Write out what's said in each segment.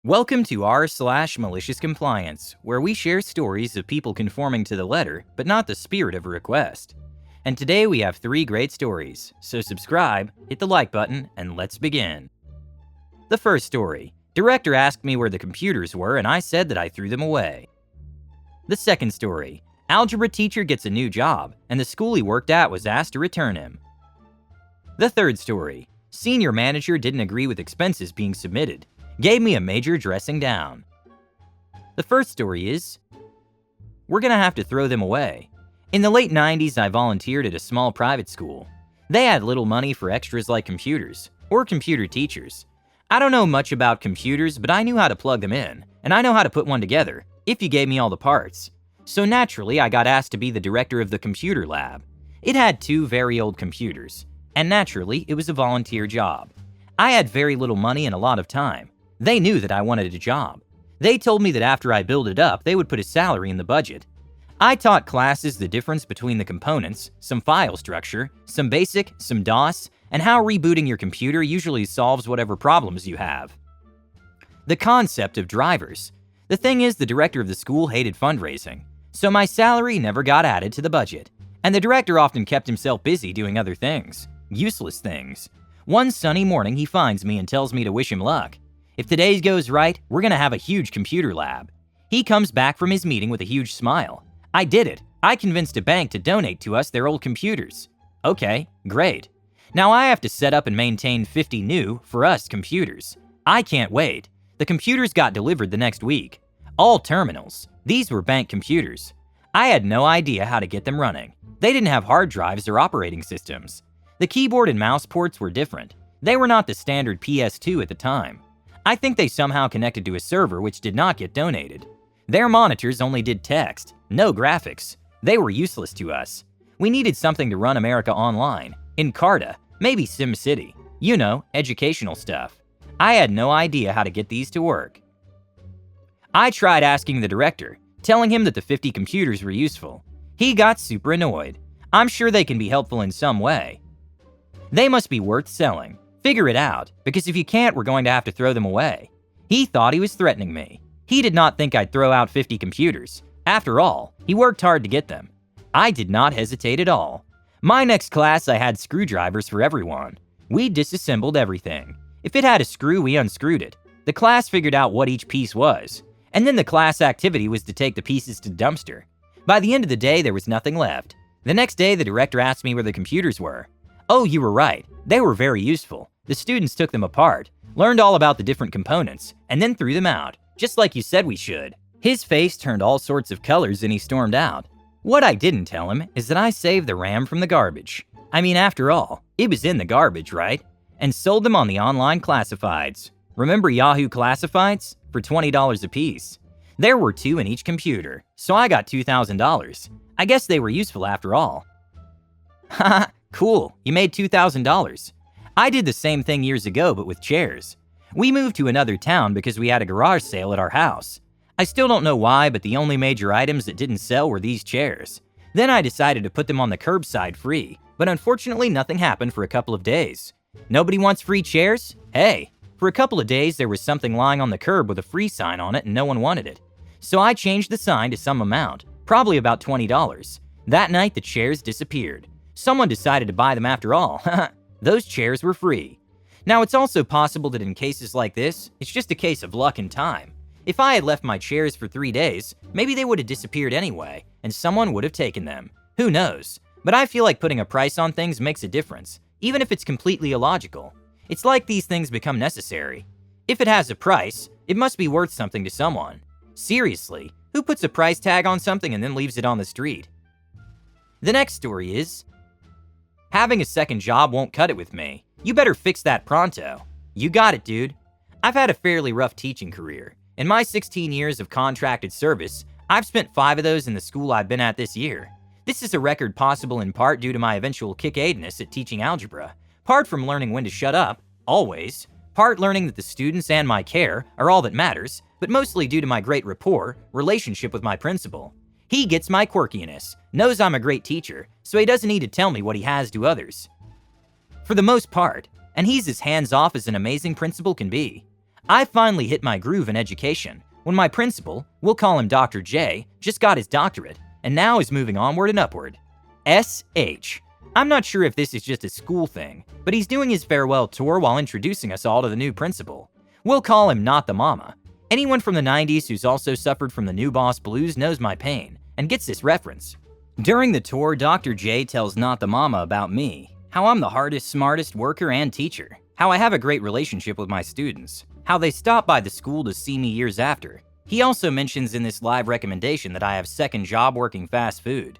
Welcome to r/malicious compliance, where we share stories of people conforming to the letter, but not the spirit of a request. And today we have 3 great stories, so subscribe, hit the like button, and let's begin. The first story. Director asked me where the computers were and I said that I threw them away. The second story. Algebra teacher gets a new job, and the school he worked at was asked to return him. The third story. Senior manager didn't agree with expenses being submitted. Gave me a major dressing down. The first story is, we're gonna have to throw them away. In the late 90s, I volunteered at a small private school. They had little money for extras like computers, or computer teachers. I don't know much about computers, but I knew how to plug them in, and I know how to put one together, if you gave me all the parts. So naturally, I got asked to be the director of the computer lab. It had 2 very old computers, and naturally, it was a volunteer job. I had very little money and a lot of time. They knew that I wanted a job. They told me that after I build it up, they would put a salary in the budget. I taught classes the difference between the components, some file structure, some BASIC, some DOS, and how rebooting your computer usually solves whatever problems you have. The concept of drivers. The thing is, the director of the school hated fundraising, so my salary never got added to the budget, and the director often kept himself busy doing other things, useless things. One sunny morning, he finds me and tells me to wish him luck. If today goes right, we're gonna have a huge computer lab. He comes back from his meeting with a huge smile. I did it. I convinced a bank to donate to us their old computers. Okay, great. Now I have to set up and maintain 50 new, for us, computers. I can't wait. The computers got delivered the next week. All terminals. These were bank computers. I had no idea how to get them running. They didn't have hard drives or operating systems. The keyboard and mouse ports were different. They were not the standard PS2 at the time. I think they somehow connected to a server which did not get donated. Their monitors only did text, no graphics. They were useless to us. We needed something to run America Online, Encarta, maybe SimCity. You know, educational stuff. I had no idea how to get these to work. I tried asking the director, telling him that the 50 computers were useful. He got super annoyed. I'm sure they can be helpful in some way. They must be worth selling. Figure it out, because if you can't, we're going to have to throw them away. He thought he was threatening me. He did not think I'd throw out 50 computers. After all, he worked hard to get them. I did not hesitate at all. My next class, I had screwdrivers for everyone. We disassembled everything. If it had a screw, we unscrewed it. The class figured out what each piece was, and then the class activity was to take the pieces to dumpster. By the end of the day, there was nothing left. The next day, the director asked me where the computers were. Oh, you were right. They were very useful. The students took them apart, learned all about the different components, and then threw them out, just like you said we should. His face turned all sorts of colors and he stormed out. What I didn't tell him is that I saved the RAM from the garbage. I mean, after all, it was in the garbage, right? And sold them on the online classifieds. Remember Yahoo Classifieds? For $20 a piece. There were 2 in each computer, so I got $2,000. I guess they were useful after all. Haha. Cool, you made $2,000. I did the same thing years ago, but with chairs. We moved to another town because we had a garage sale at our house. I still don't know why, but the only major items that didn't sell were these chairs. Then I decided to put them on the curbside free, but unfortunately nothing happened for a couple of days. Nobody wants free chairs? Hey, for a couple of days there was something lying on the curb with a free sign on it and no one wanted it. So I changed the sign to some amount, probably about $20. That night the chairs disappeared. Someone decided to buy them after all. Those chairs were free. Now, it's also possible that in cases like this, it's just a case of luck and time. If I had left my chairs for 3 days, maybe they would have disappeared anyway, and someone would have taken them. Who knows? But I feel like putting a price on things makes a difference, even if it's completely illogical. It's like these things become necessary. If it has a price, it must be worth something to someone. Seriously, who puts a price tag on something and then leaves it on the street? The next story is, having a second job won't cut it with me. You better fix that pronto. You got it, dude. I've had a fairly rough teaching career. In my 16 years of contracted service, I've spent 5 of those in the school I've been at this year. This is a record possible in part due to my eventual kick-aidness at teaching algebra, part from learning when to shut up, always, part learning that the students and my care are all that matters, but mostly due to my great rapport, relationship with my principal. He gets my quirkiness, knows I'm a great teacher, so he doesn't need to tell me what he has to others. For the most part, and he's as hands-off as an amazing principal can be. I finally hit my groove in education when my principal, we'll call him Dr. J, just got his doctorate and now is moving onward and upward. SH. I'm not sure if this is just a school thing, but he's doing his farewell tour while introducing us all to the new principal. We'll call him Not the Mama. Anyone from the 90s who's also suffered from the new boss blues knows my pain and gets this reference. During the tour, Dr. J tells Not the Mama about me, how I'm the hardest, smartest worker and teacher, how I have a great relationship with my students, how they stop by the school to see me years after. He also mentions in this live recommendation that I have second job working fast food.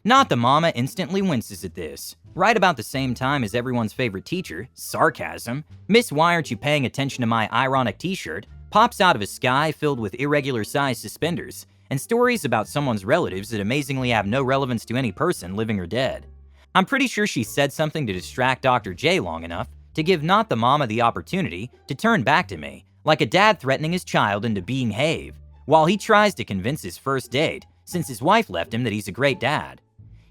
Not the Mama instantly winces at this. Right about the same time as everyone's favorite teacher, Sarcasm, Miss Why Aren't You Paying Attention to My Ironic t-shirt, pops out of a sky filled with irregular-sized suspenders and stories about someone's relatives that amazingly have no relevance to any person, living or dead. I'm pretty sure she said something to distract Dr. J long enough to give Not the Mama the opportunity to turn back to me, like a dad threatening his child into being Have, while he tries to convince his first date, since his wife left him, that he's a great dad.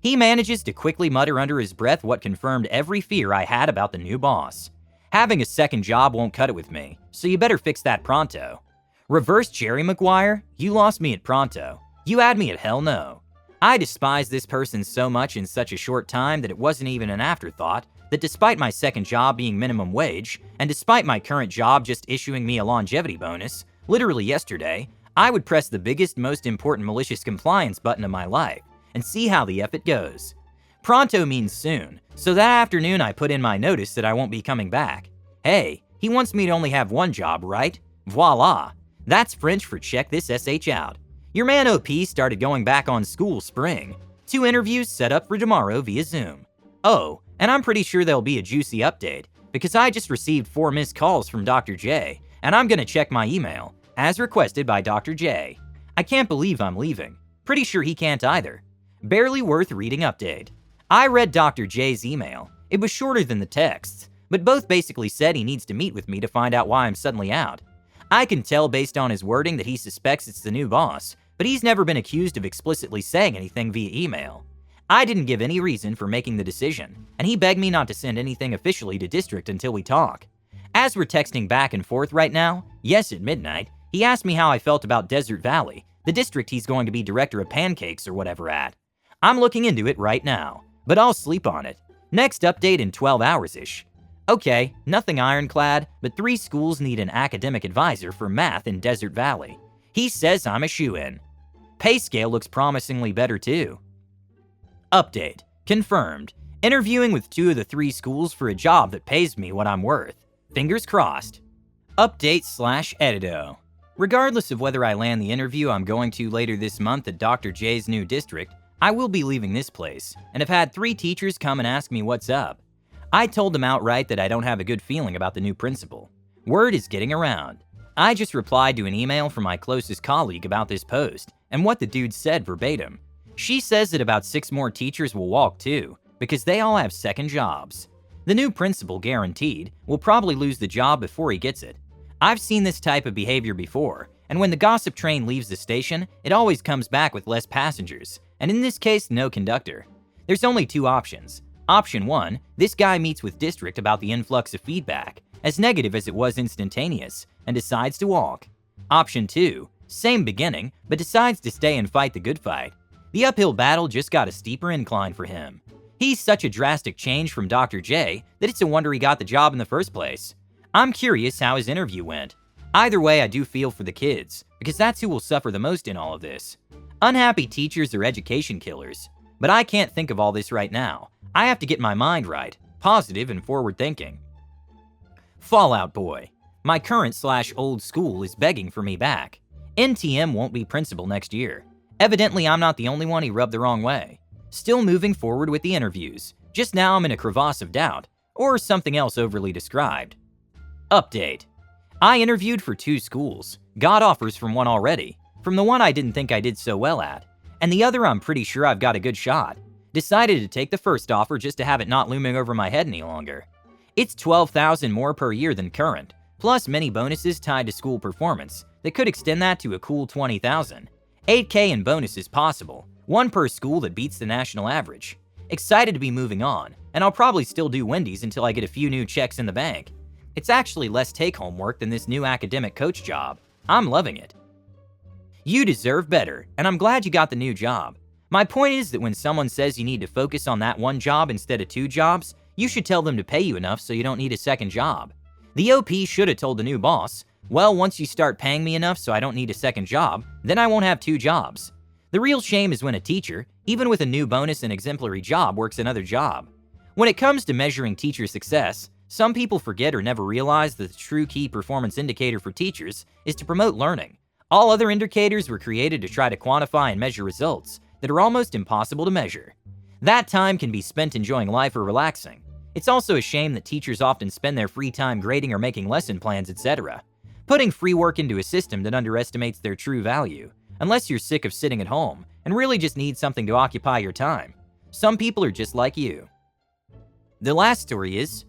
He manages to quickly mutter under his breath what confirmed every fear I had about the new boss. Having a second job won't cut it with me, so you better fix that pronto. Reverse Jerry Maguire, you lost me at pronto. You had me at hell no. I despise this person so much in such a short time that it wasn't even an afterthought that despite my second job being minimum wage, and despite my current job just issuing me a longevity bonus, literally yesterday, I would press the biggest, most important malicious compliance button of my life and see how the F it goes. Pronto means soon, so that afternoon I put in my notice that I won't be coming back. Hey, he wants me to only have one job, right? Voila! That's French for check this SH out. Your man OP started going back on school spring. 2 interviews set up for tomorrow via Zoom. Oh, and I'm pretty sure there'll be a juicy update, because I just received 4 missed calls from Dr. J, and I'm gonna check my email, as requested by Dr. J. I can't believe I'm leaving. Pretty sure he can't either. Barely worth reading update. I read Dr. J's email. It was shorter than the texts, but both basically said he needs to meet with me to find out why I'm suddenly out. I can tell based on his wording that he suspects it's the new boss, but he's never been accused of explicitly saying anything via email. I didn't give any reason for making the decision, and he begged me not to send anything officially to district until we talk. As we're texting back and forth right now, yes at midnight, he asked me how I felt about Desert Valley, the district he's going to be director of pancakes or whatever at. I'm looking into it right now, but I'll sleep on it. Next update in 12 hours-ish. Okay, nothing ironclad, but 3 schools need an academic advisor for math in Desert Valley. He says I'm a shoo-in. Pay scale looks promisingly better too. Update. Confirmed. Interviewing with 2 of the 3 schools for a job that pays me what I'm worth. Fingers crossed. Update/edito. Regardless of whether I land the interview I'm going to later this month at Dr. J's new district, I will be leaving this place, and have had 3 teachers come and ask me what's up. I told them outright that I don't have a good feeling about the new principal. Word is getting around. I just replied to an email from my closest colleague about this post, and what the dude said verbatim. She says that about 6 more teachers will walk too, because they all have second jobs. The new principal, guaranteed, will probably lose the job before he gets it. I've seen this type of behavior before, and when the gossip train leaves the station, it always comes back with less passengers, and in this case, no conductor. There's only 2 options. Option 1, this guy meets with district about the influx of feedback, as negative as it was instantaneous, and decides to walk. Option 2, same beginning, but decides to stay and fight the good fight. The uphill battle just got a steeper incline for him. He's such a drastic change from Dr. J that it's a wonder he got the job in the first place. I'm curious how his interview went. Either way, I do feel for the kids, because that's who will suffer the most in all of this. Unhappy teachers are education killers, but I can't think of all this right now. I have to get my mind right, positive and forward thinking. Fallout Boy. My current/old school is begging for me back. NTM won't be principal next year. Evidently, I'm not the only one he rubbed the wrong way. Still moving forward with the interviews. Just now I'm in a crevasse of doubt, or something else overly described. Update. I interviewed for 2 schools, got offers from one already, from the one I didn't think I did so well at, and the other I'm pretty sure I've got a good shot. Decided to take the first offer just to have it not looming over my head any longer. It's $12,000 more per year than current, plus many bonuses tied to school performance that could extend that to a cool $20,000. $8K in bonuses possible, 1 per school that beats the national average. Excited to be moving on, and I'll probably still do Wendy's until I get a few new checks in the bank. It's actually less take-home work than this new academic coach job. I'm loving it. You deserve better, and I'm glad you got the new job. My point is that when someone says you need to focus on that one job instead of two jobs, you should tell them to pay you enough so you don't need a second job. The OP should have told the new boss, well, once you start paying me enough so I don't need a second job, then I won't have two jobs. The real shame is when a teacher, even with a new bonus and exemplary job, works another job. When it comes to measuring teacher success, some people forget or never realize that the true key performance indicator for teachers is to promote learning. All other indicators were created to try to quantify and measure results that are almost impossible to measure. That time can be spent enjoying life or relaxing. It's also a shame that teachers often spend their free time grading or making lesson plans, etc., putting free work into a system that underestimates their true value, unless you're sick of sitting at home and really just need something to occupy your time. Some people are just like you. The last story is,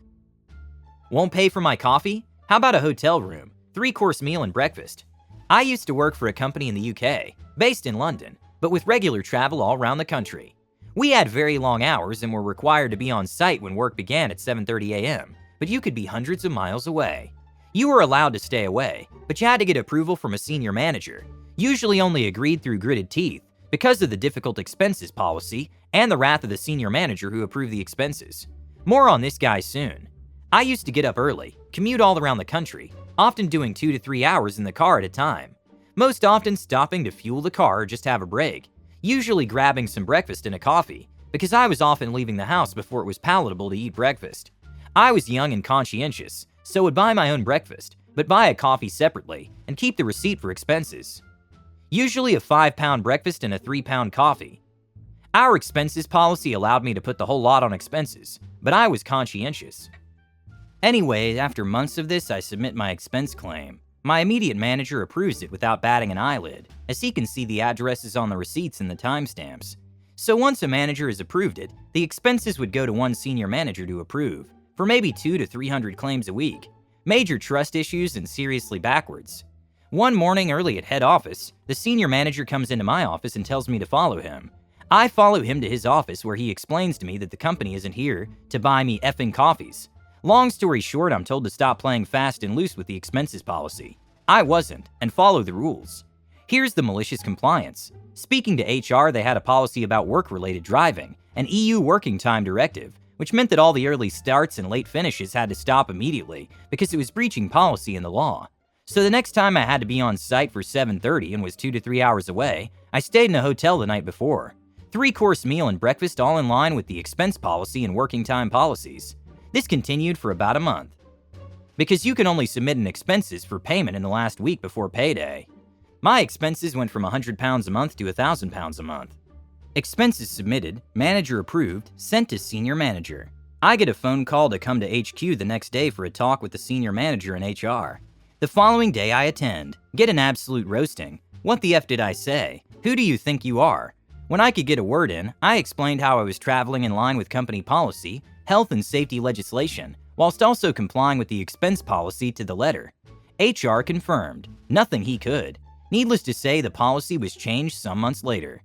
won't pay for my coffee? How about a hotel room, 3-course meal and breakfast? I used to work for a company in the UK, based in London, but with regular travel all around the country. We had very long hours and were required to be on site when work began at 7:30 a.m., but you could be hundreds of miles away. You were allowed to stay away, but you had to get approval from a senior manager, usually only agreed through gritted teeth because of the difficult expenses policy and the wrath of the senior manager who approved the expenses. More on this guy soon. I used to get up early, commute all around the country, often doing 2 to 3 hours in the car at a time. Most often stopping to fuel the car or just have a break, usually grabbing some breakfast and a coffee, because I was often leaving the house before it was palatable to eat breakfast. I was young and conscientious, so would buy my own breakfast, but buy a coffee separately and keep the receipt for expenses. Usually a 5-pound breakfast and a 3-pound coffee. Our expenses policy allowed me to put the whole lot on expenses, but I was conscientious. Anyway, after months of this, I submit my expense claim. My immediate manager approves it without batting an eyelid, as he can see the addresses on the receipts and the timestamps. So once a manager has approved it, the expenses would go to one senior manager to approve, for maybe 200 to 300 claims a week. Major trust issues and seriously backwards. One morning early at head office, the senior manager comes into my office and tells me to follow him. I follow him to his office where he explains to me that the company isn't here to buy me effing coffees. Long story short, I'm told to stop playing fast and loose with the expenses policy. I wasn't, and follow the rules. Here's the malicious compliance. Speaking to HR, they had a policy about work-related driving, an EU working time directive, which meant that all the early starts and late finishes had to stop immediately because it was breaching policy in the law. So the next time I had to be on site for 7:30 and was 2 to 3 hours away, I stayed in a hotel the night before. 3-course meal and breakfast all in line with the expense policy and working time policies. This continued for about a month. Because you can only submit an expenses for payment in the last week before payday. My expenses went from £100 a month to £1,000 a month. Expenses submitted, manager approved, sent to senior manager. I get a phone call to come to HQ the next day for a talk with the senior manager in HR. The following day I attend, get an absolute roasting. What the F did I say? Who do you think you are? When I could get a word in, I explained how I was traveling in line with company policy, health and safety legislation, whilst also complying with the expense policy to the letter. HR confirmed, nothing he could. Needless to say, the policy was changed some months later.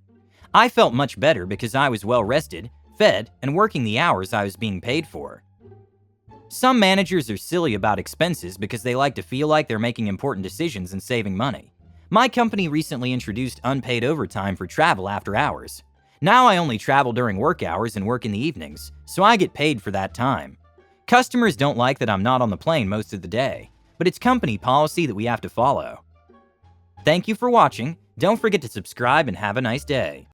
I felt much better because I was well rested, fed, and working the hours I was being paid for. Some managers are silly about expenses because they like to feel like they're making important decisions and saving money. My company recently introduced unpaid overtime for travel after hours. Now I only travel during work hours and work in the evenings, so I get paid for that time. Customers don't like that I'm not on the plane most of the day, but it's company policy that we have to follow. Thank you for watching. Don't forget to subscribe and have a nice day.